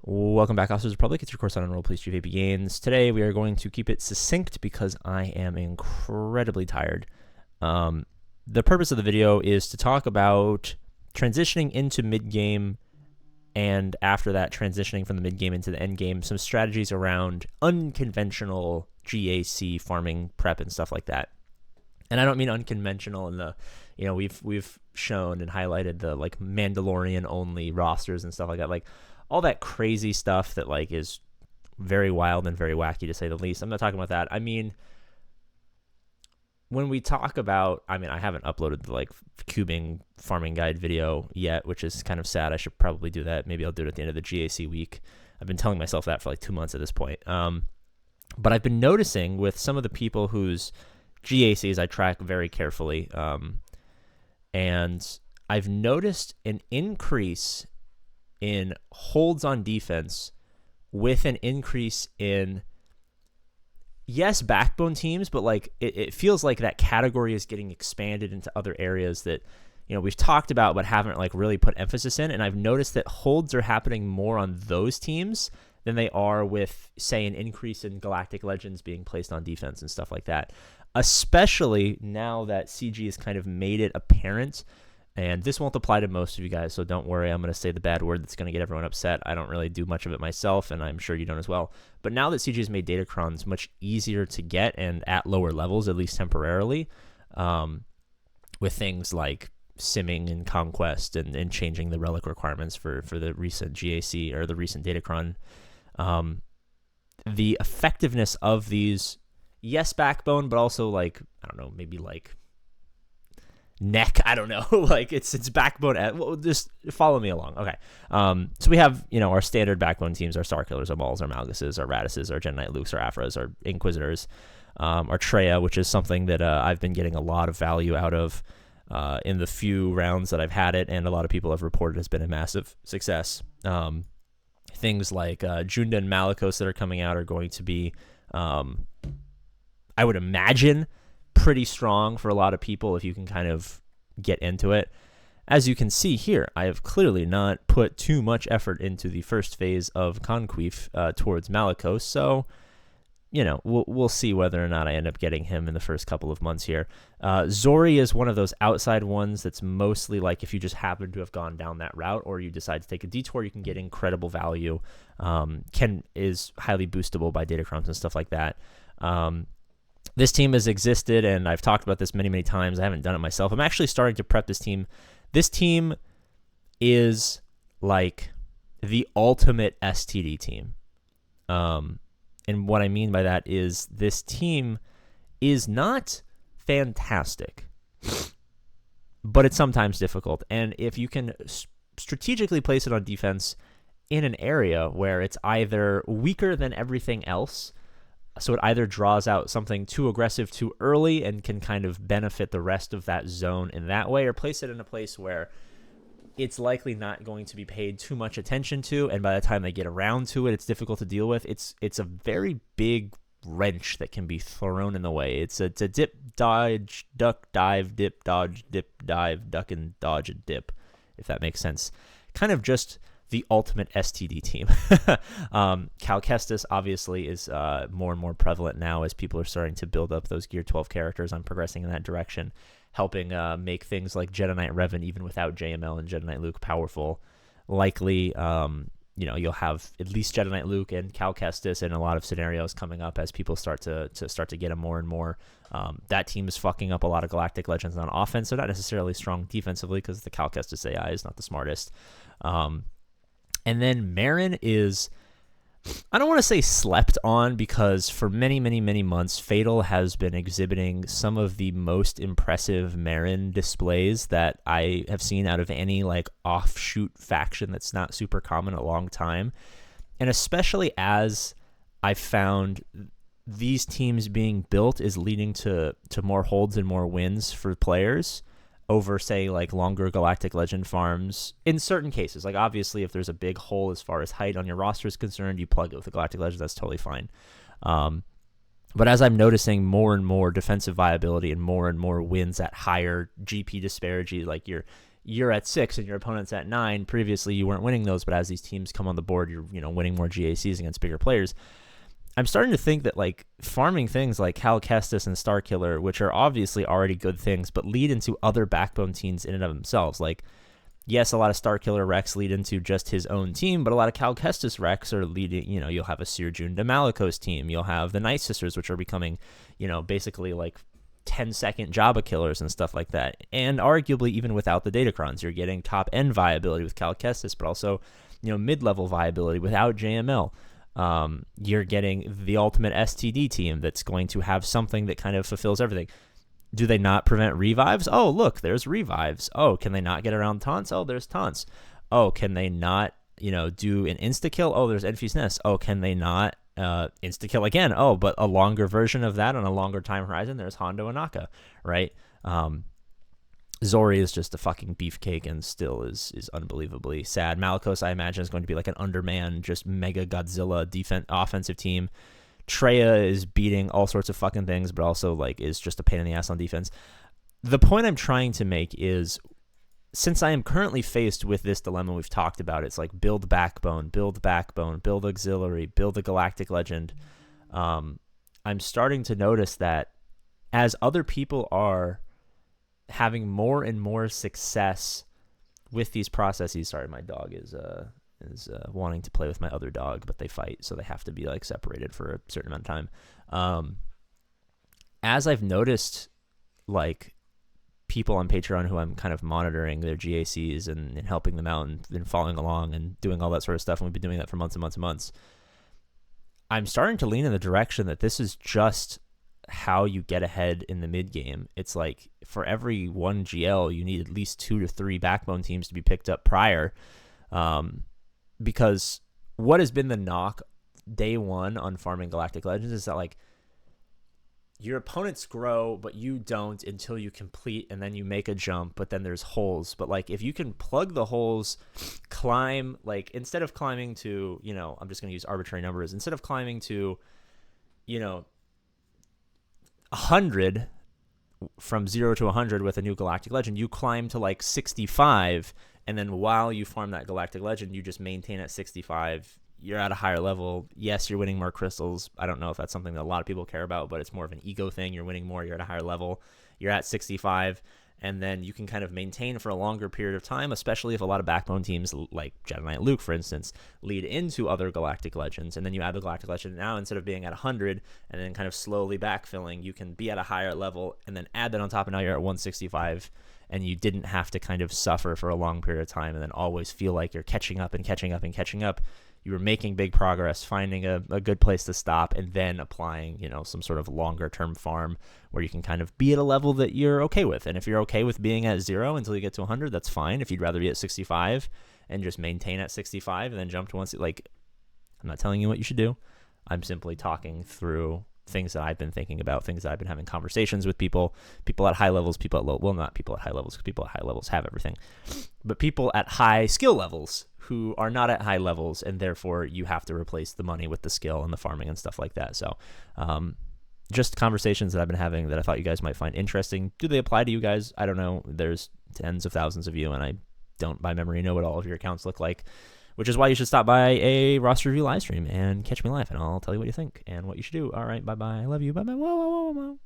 Welcome back, Officers of the Republic. It's your course on Enroll Police Chief APGAINS. Today we are going to keep it succinct because I am incredibly tired. The purpose of the video is to talk about transitioning into mid-game and after that transitioning from the mid-game into the end-game, some strategies around unconventional GAC farming prep and stuff like that. And I don't mean unconventional in the, we've shown and highlighted the like Mandalorian only rosters and stuff like that. Like all that crazy stuff that like is very wild and very wacky to say the least. I'm not talking about that. I mean, when we talk about, I haven't uploaded the like cubing farming guide video yet, which is kind of sad. I should probably do that. Maybe I'll do it at the end of the GAC week. I've been telling myself that for like 2 months at this point. But I've been noticing with some of the people whose GACs I track very carefully, and I've noticed an increase in holds on defense with an increase in, yes, backbone teams, but like it feels like that category is getting expanded into other areas that, we've talked about but haven't like really put emphasis in. And I've noticed that holds are happening more on those teams than they are with, say, an increase in Galactic Legends being placed on defense and stuff like that. Especially now that CG has kind of made it apparent, and this won't apply to most of you guys, so don't worry, I'm going to say the bad word that's going to get everyone upset. I don't really do much of it myself, and I'm sure you don't as well. But now that CG has made datacrons much easier to get and at lower levels, at least temporarily, with things like simming and conquest and changing the relic requirements for the recent GAC or the recent datacron, the effectiveness of these, yes, backbone, but also like, I don't know, maybe like neck, I don't know, like it's backbone. Well, just follow me along. Okay. So we have, our standard backbone teams, our Starkillers, our Mauls, our Malguses, our Radices, our Jedi Knight Lukes, our Afras, our Inquisitors, our Treya, which is something that I've been getting a lot of value out of in the few rounds that I've had it, and a lot of people have reported has been a massive success. Things like Junda and Malicos that are coming out are going to be, I would imagine, pretty strong for a lot of people if you can kind of get into it. As you can see here, I have clearly not put too much effort into the first phase of Conqueef towards Malicos, so we'll see whether or not I end up getting him in the first couple of months here. Zori is one of those outside ones that's mostly like if you just happen to have gone down that route or you decide to take a detour, you can get incredible value. Is highly boostable by datacrons and stuff like that. This team has existed, and I've talked about this many, many times. I haven't done it myself. I'm actually starting to prep this team. This team is like the ultimate STD team. And what I mean by that is this team is not fantastic, but it's sometimes difficult. And if you can strategically place it on defense in an area where it's either weaker than everything else, so it either draws out something too aggressive too early and can kind of benefit the rest of that zone in that way, or place it in a place where it's likely not going to be paid too much attention to, and by the time they get around to it, it's difficult to deal with. It's a very big wrench that can be thrown in the way. It's a dip, dodge, duck, dive, dip, dodge, dip, dive, duck, and dodge, and dip, if that makes sense. Kind of just the ultimate STD team. Cal Kestis obviously is more and more prevalent now as people are starting to build up those Gear 12 characters. I'm progressing in that direction, helping make things like Jedi Knight Revan, even without JML and Jedi Knight Luke, powerful. Likely, you'll have at least Jedi Knight Luke and Cal Kestis in a lot of scenarios coming up as people start to get them more and more. That team is fucking up a lot of Galactic Legends on offense, so not necessarily strong defensively because the Cal Kestis AI is not the smartest. And then Marin is, I don't want to say slept on, because for many, many, many months, Fatal has been exhibiting some of the most impressive Marin displays that I have seen out of any like offshoot faction that's not super common in a long time. And especially as I found these teams being built is leading to more holds and more wins for players over, say, like longer Galactic Legend farms in certain cases. Like, obviously, if there's a big hole as far as height on your roster is concerned, you plug it with a Galactic Legend, that's totally fine. But as I'm noticing more and more defensive viability and more wins at higher GP disparity, like you're you're at 6 and your opponent's at 9. Previously, you weren't winning those, but as these teams come on the board, you're winning more GACs against bigger players. I'm starting to think that like farming things like Cal Kestis and Starkiller, which are obviously already good things, but lead into other backbone teams in and of themselves. Like, yes, a lot of Starkiller Rex lead into just his own team, but a lot of Cal Kestis Rex are leading, you'll have a Sirjun Damalikos team. You'll have the Night Sisters, which are becoming, basically like 10-second Jabba killers and stuff like that. And arguably, even without the Datacrons, you're getting top-end viability with Cal Kestis, but also, mid-level viability without JML. You're getting the ultimate STD team that's going to have something that kind of fulfills everything. Do they not prevent revives? Oh, look, there's revives. Oh, can they not get around taunts? Oh, there's taunts. Oh, can they not, do an insta-kill? Oh, there's Enfys Nest. Oh, can they not insta-kill again? Oh, but a longer version of that on a longer time horizon, there's Hondo Anaka, right? Zori is just a fucking beefcake and still is unbelievably sad. Malikos, I imagine, is going to be like an undermanned, just mega Godzilla offensive team. Treya is beating all sorts of fucking things, but also like is just a pain in the ass on defense. The point I'm trying to make is, since I am currently faced with this dilemma we've talked about, it's like build backbone, build auxiliary, build a galactic legend. I'm starting to notice that as other people are having more and more success with these processes. Sorry, my dog is wanting to play with my other dog, but they fight, so they have to be like separated for a certain amount of time. As I've noticed, like people on Patreon who I'm kind of monitoring their GACs and helping them out and following along and doing all that sort of stuff, and we've been doing that for months and months and months, I'm starting to lean in the direction that this is just how you get ahead in the mid game. It's like for every one GL, you need at least 2 to 3 backbone teams to be picked up prior. Because what has been the knock day one on farming Galactic Legends is that like your opponents grow, but you don't until you complete, and then you make a jump, but then there's holes. But like if you can plug the holes, climb, like instead of climbing to, I'm just going to use arbitrary numbers, instead of climbing to, 100 from 0 to 100 with a new Galactic Legend, you climb to like 65, and then while you farm that Galactic Legend, you just maintain at 65. You're at a higher level. Yes, you're winning more crystals. I don't know if that's something that a lot of people care about, but it's more of an ego thing. You're winning more. You're at a higher level. You're at 65, and then you can kind of maintain for a longer period of time, especially if a lot of backbone teams like Jedi Knight Luke, for instance, lead into other Galactic Legends, and then you add the Galactic Legend. Now, instead of being at 100 and then kind of slowly backfilling, you can be at a higher level and then add that on top, and now you're at 165, and you didn't have to kind of suffer for a long period of time and then always feel like you're catching up and catching up and catching up. You were making big progress, finding a good place to stop, and then applying, some sort of longer-term farm where you can kind of be at a level that you're okay with. And if you're okay with being at 0 until you get to 100, that's fine. If you'd rather be at 65 and just maintain at 65 and then jump to one, like, I'm not telling you what you should do. I'm simply talking through things that I've been thinking about, things that I've been having conversations with people at high levels, people at low, well, not people at high levels, because people at high levels have everything, but people at high skill levels who are not at high levels, and therefore you have to replace the money with the skill and the farming and stuff like that. So just conversations that I've been having that I thought you guys might find interesting. Do they apply to you guys? I don't know. There's tens of thousands of you, and I don't by memory know what all of your accounts look like, which is why you should stop by a roster review live stream and catch me live, and I'll tell you what you think and what you should do. All right, bye-bye. I love you. Bye-bye. Whoa, whoa, whoa, whoa.